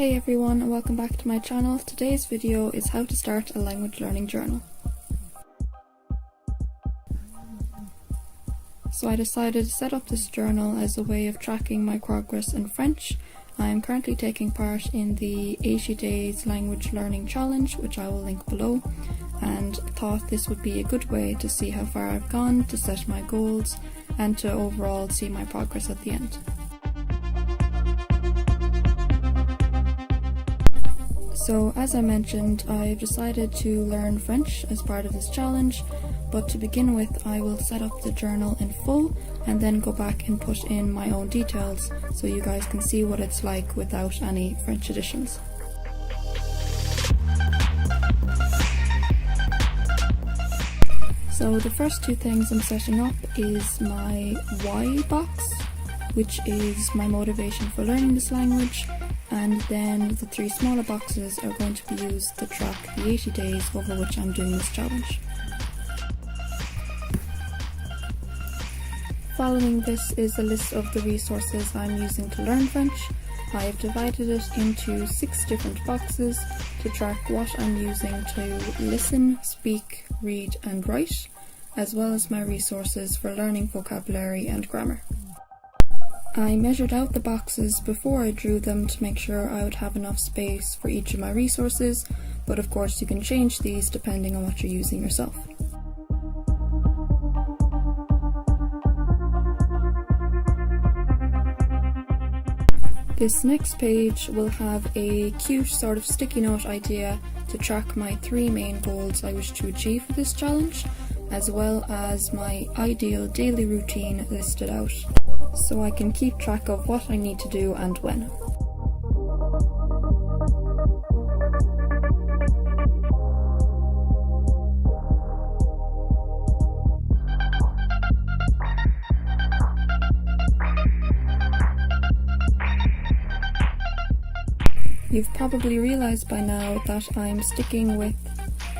Hey everyone, and welcome back to my channel. Today's video is how to start a language learning journal. So I decided to set up this journal as a way of tracking my progress in French. I am currently taking part in the 80 Days Language Learning Challenge, which I will link below, and thought this would be a good way to see how far I've gone, to set my goals, and to overall see my progress at the end. So as I mentioned, I've decided to learn French as part of this challenge, but to begin with I will set up the journal in full and then go back and put in my own details so you guys can see what it's like without any French additions. So the first two things I'm setting up is my why box, which is my motivation for learning this language, and then the three smaller boxes are going to be used to track the 80 days over which I'm doing this challenge. Following this is a list of the resources I'm using to learn French. I have divided it into 6 different boxes to track what I'm using to listen, speak, read and write, as well as my resources for learning vocabulary and grammar. I measured out the boxes before I drew them to make sure I would have enough space for each of my resources, but of course you can change these depending on what you're using yourself. This next page will have a cute sort of sticky note idea to track my 3 main goals I wish to achieve for this challenge, as well as my ideal daily routine listed out, so I can keep track of what I need to do and when. You've probably realised by now that I'm sticking with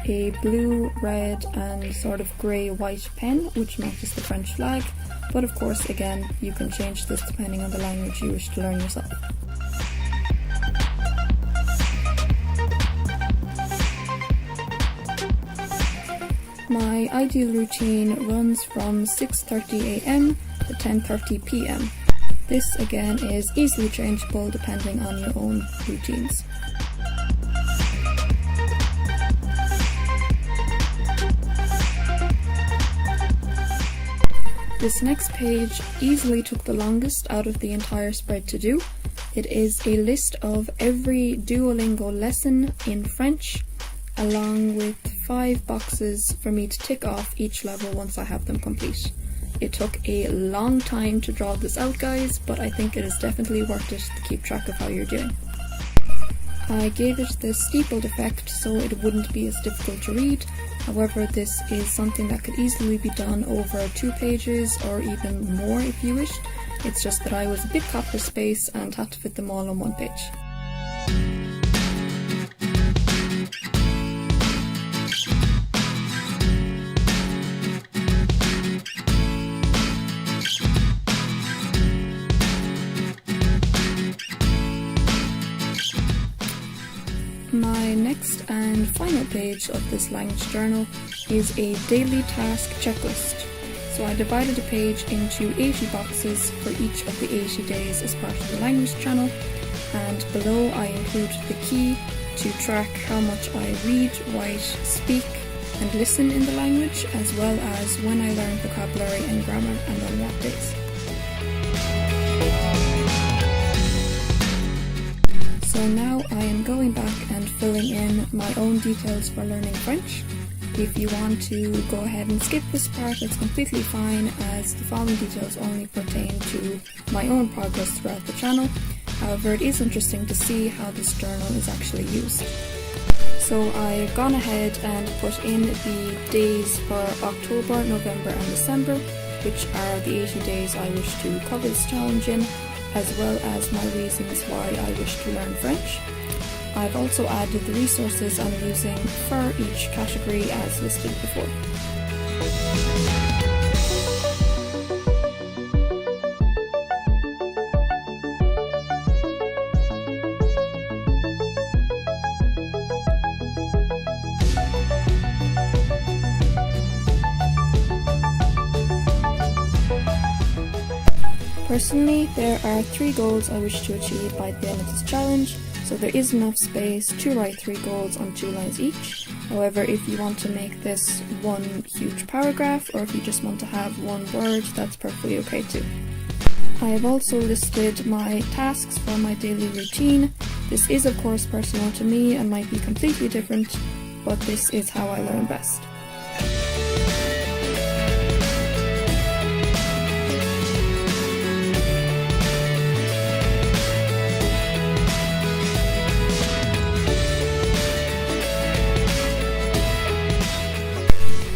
a blue, red and sort of grey-white pen, which matches the French flag, but of course again you can change this depending on the language you wish to learn yourself. My ideal routine runs from 6:30 AM to 10:30 PM. This again is easily changeable depending on your own routines. This next page easily took the longest out of the entire spread to do. It is a list of every Duolingo lesson in French, along with 5 boxes for me to tick off each level once I have them complete. It took a long time to draw this out, guys, but I think it is definitely worth it to keep track of how you're doing. I gave it the steepled effect so it wouldn't be as difficult to read. However, this is something that could easily be done over 2 pages or even more if you wished. It's just that I was a bit caught for space and had to fit them all on 1 page. My next and final page of this language journal is a daily task checklist. So I divided the page into 80 boxes for each of the 80 days as part of the language channel, and below I include the key to track how much I read, write, speak and listen in the language, as well as when I learn vocabulary and grammar and on what days. So now I am going back and filling in my own details for learning French. If you want to go ahead and skip this part, it's completely fine, as the following details only pertain to my own progress throughout the channel. However, it is interesting to see how this journal is actually used. So I've gone ahead and put in the days for October, November and December, which are the 80 days I wish to cover this challenge in, as well as my reasons why I wish to learn French. I've also added the resources I'm using for each category as listed before. Personally, there are 3 goals I wish to achieve by the end of this challenge, so there is enough space to write 3 goals on 2 lines each. However, if you want to make this one huge paragraph, or if you just want to have 1 word, that's perfectly okay too. I have also listed my tasks for my daily routine. This is of course personal to me and might be completely different, but this is how I learn best.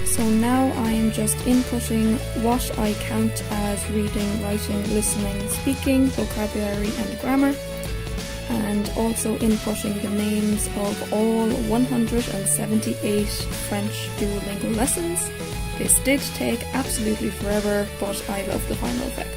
So now I am just inputting what I count as reading, writing, listening, speaking, vocabulary and grammar, and also inputting the names of all 178 French Duolingo lessons. This did take absolutely forever, but I love the final effect.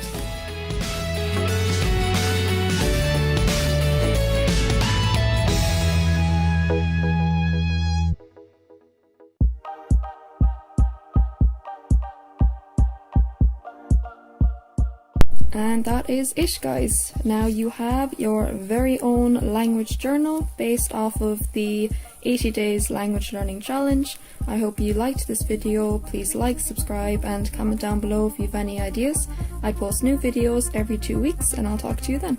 And that is it, guys. Now you have your very own language journal based off of the 80 Days Language Learning Challenge. I hope you liked this video. Please like, subscribe and comment down below if you have any ideas. I post new videos every 2 weeks and I'll talk to you then.